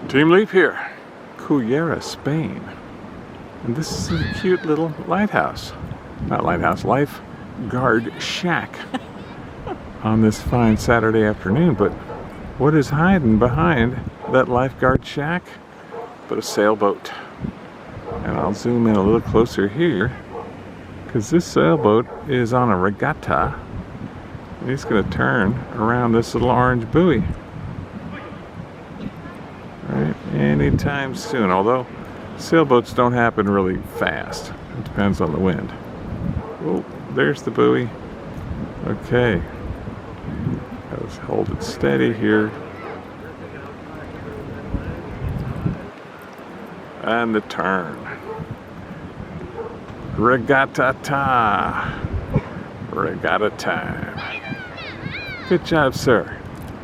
TeamLeip here, Cullera, Spain. And this is a cute little lighthouse. Not lighthouse, lifeguard shack on this fine Saturday afternoon. But what is hiding behind that lifeguard shack but a sailboat? And I'll zoom in a little closer here because this sailboat is on a regatta. And he's going to turn around this little orange buoy. Right, anytime soon, although sailboats don't happen really fast. It depends on the wind. Oh, there's the buoy. Okay. Let's hold it steady here. And the turn. Regatta time. Regatta time. Good job, sir.